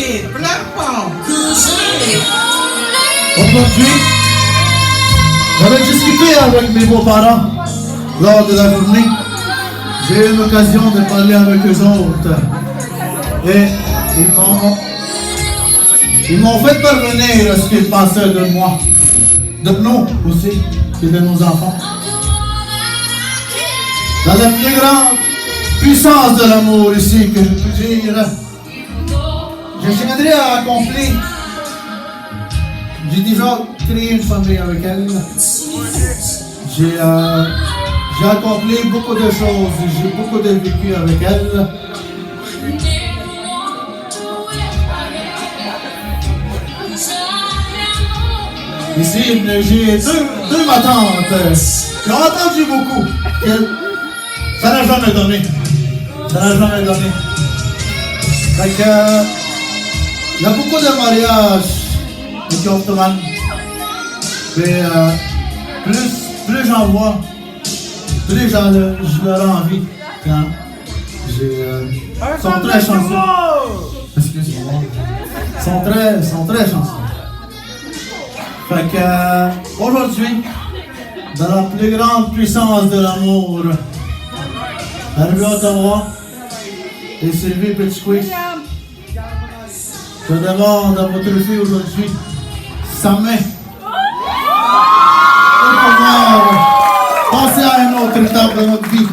vite, pleure pas. Aujourd'hui, j'avais discuté avec mes beaux-parents lors de la journée. J'ai eu l'occasion de parler avec eux autres. Et ils m'ont fait parvenir ce qu'ils pensaient de moi. De nous aussi, et de nos enfants. Dans la plus grande puissance de l'amour ici que je peux dire, j'aimerais accomplir. J'ai déjà créé une famille avec elle. J'ai accompli beaucoup de choses. J'ai beaucoup de vécu avec elle. Ici, j'ai deux ma tante qui ont entendu beaucoup. Ça n'a jamais donné. Ça n'a jamais donné. Fait que, il y a beaucoup de mariages qui ont tombé. Mais plus j'en vois, plus je leur ai envie. Hein? Ils sont très chanceux. Excusez-moi. Ils sont très chanceux. Fait que, aujourd'hui, dans la plus grande puissance de l'amour, arrivé à Ottawa et Sylvie Petit-Coué, je demande à votre fille aujourd'hui sa main pour pouvoir passer à une autre étape de notre vie.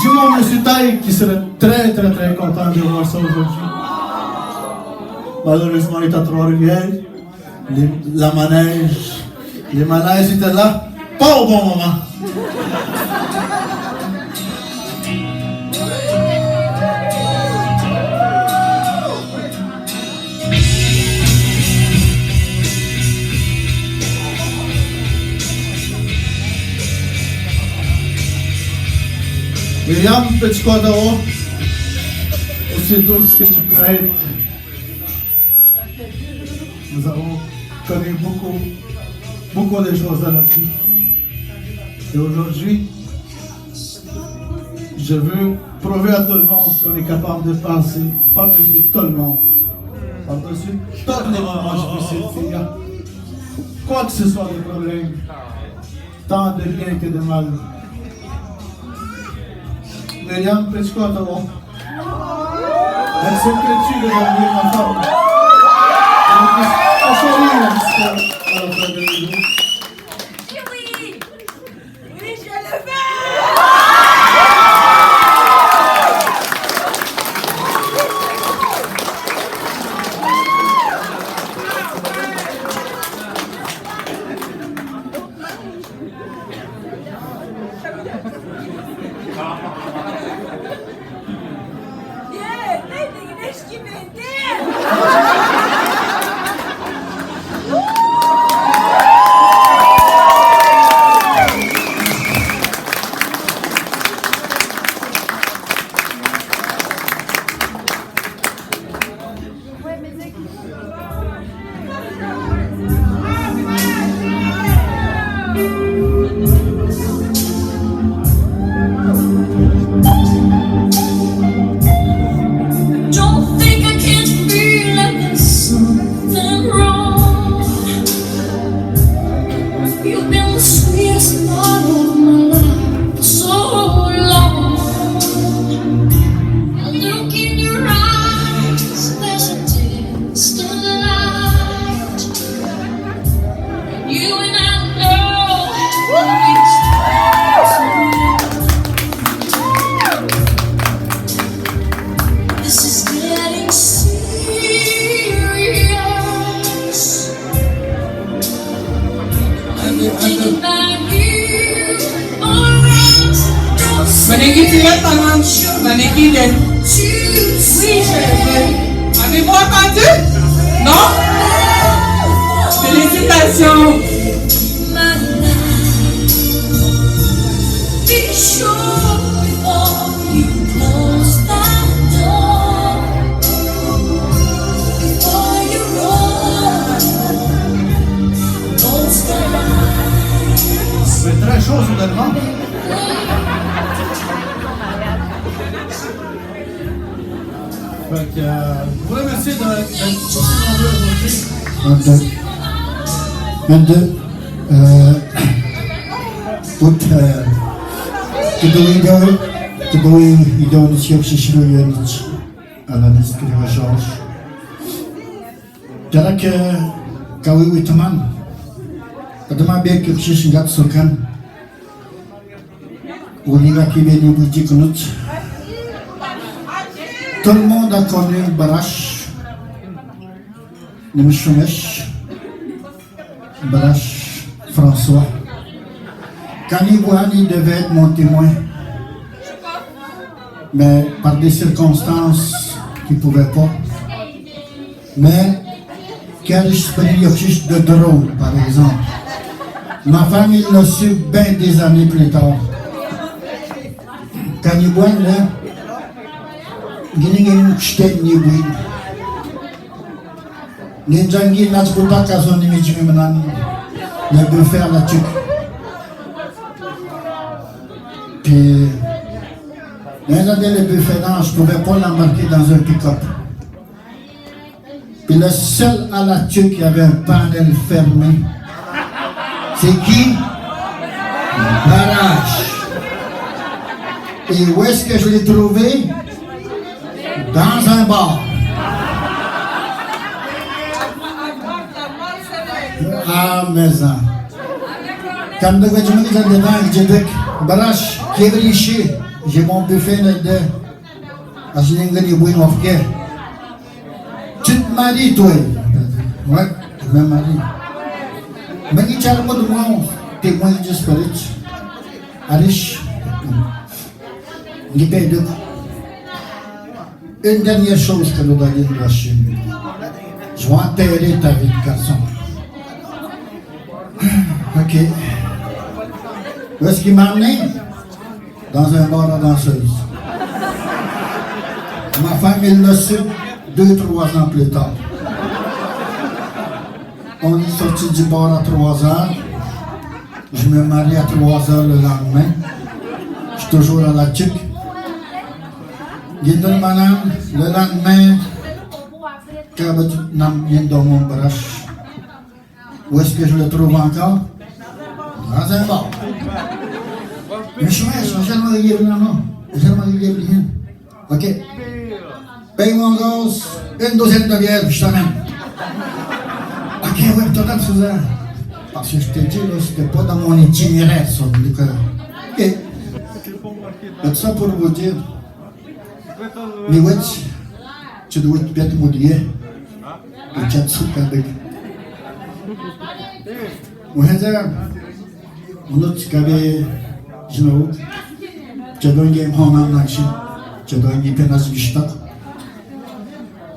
J'ai mon monsieur Taille qui serait très content de voir ça aujourd'hui. Malheureusement, il est à Trois-Rivières. Les manèges étaient là, pas au bon moment. Myriam Petit-Ottawa, aussi douce que tu peux être. Nous avons connu beaucoup de choses dans notre vie. Et aujourd'hui, je veux prouver à tout le monde qu'on est capable de passer par-dessus tout le monde. Par-dessus tous les moments difficiles qu'il y a. Quoi que ce soit des problèmes, tant de bien que de mal. Myriam Petit-Ottawa, acceptes-tu de devenir ma femme? Oui, je le fais! Yeah, baby, let's keep it there! Don't think I can't feel like there's something wrong. You've been the sweetest part of my life for so long. I look in your eyes, there's a distant light. You and I know what it's This is getting serious. I'm thinking about you. Alright, don't say Maniki tire talent, Maniki den. choose. Oui, je le fais. Avez-vous entendu? Non? Félicitations. My life. Be sure before you close that door. Before you run, close the lights. C'est très chaud soudainement. Je vous remercie d'être aussi nombreux aujourd'hui. 22. Kedua idol siap sisiruyan ala neskriwa George. Jarak kawi teman. Kadama biar keksis ngat sokan. Uli laki beni buji kunut. Tout le monde a connu Barash, Nimshumesh, Barash François. Kanibouani devait être mon témoin, mais par des circonstances qui ne pouvaient pas. Mais quel esprit de drôle, par exemple. Ma famille l'a su bien des années plus tard. Kanibouani, là, Gini shtet ni buin. Ninjangi nasputa kason ni menan le buffet à la tuque. Puis, les années le buffet, non, je ne pouvais pas l'embarquer dans un pick-up. Puis le seul à la tuque qui avait un panel fermé, c'est qui? Barash. Et où est-ce que je l'ai trouvé? Dans un bar. Ah, maison. Quand je me dis dedans, je dis Barash, qui est riche, j'ai mon buffet là-dedans. Je n'ai pas de bon offre. Tu te maries, toi? Ouais, je me marie. Mais il y a un mot de moi, témoin de spirit. Arish, il paye deux. Une dernière chose que nous doit dire de la Chine. Je vais enterrer ta vie de garçon. Ok. Où est-ce qu'il m'a amené? Dans un bar à danseuse. Ma famille l'a su 2-3 ans plus tard. On est sorti du bar à 3 heures. Je me marie à 3 heures le lendemain. Je suis toujours à la tuque. Gindan manam, le lendemain, quand je dans mon Barash, où est-ce que je le trouve encore? Dans un bar. Mais je vais jamais dire non. Jamais dire rien. Ok. Paye mon gosse, une douzaine de bières, je t'amène. Ok, ouais, tu as tout ça. Parce que je te dis, c'était pas dans mon itinéraire, ça. Ok. C'est ça pour vous dire. Mais ouais, tu dois être bien mouillé. Et tu as tout avec. Ouais, ça. On a dit que je ne sais pas. Tu dois y aller en marché. Tu dois y aller dans le stock.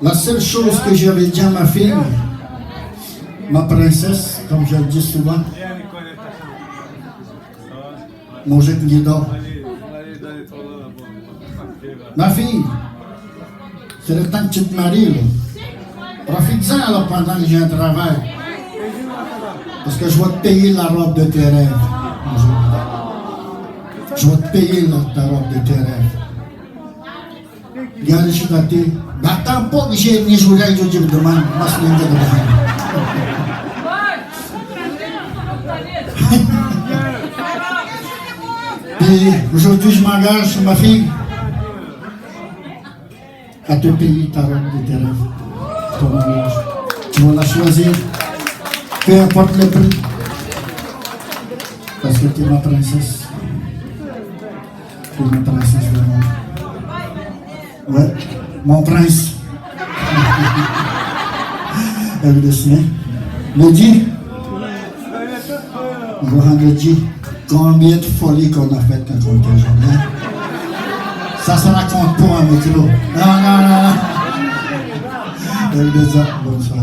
La seule chose que j'avais dit à ma fille, ma princesse, comme je le dis souvent, mon jeune guidon. Ma fille, c'est le temps que tu te maries. Profite-en là, pendant que j'ai un travail. Parce que je vais te payer la robe de tes rêves. Je vais te payer ta robe de tes rêves. Regarde, je suis gâté. N'attends pas que j'ai ni joué avec Dieu demain. Ma semaine de demain. Et aujourd'hui, je m'engage sur ma fille à te payer ta robe de tes rêves. Ton mariage. Tu vas la choisir. Peu importe le prix. Parce que tu es ma princesse. Tu es ma princesse vraiment. Ouais, mon prince. Elle le sien. Le dit. Johan le dit. Combien de folies qu'on a faites quand on était jeune. Ça se raconte pas un micro. Non. Elle le dit. Bonsoir.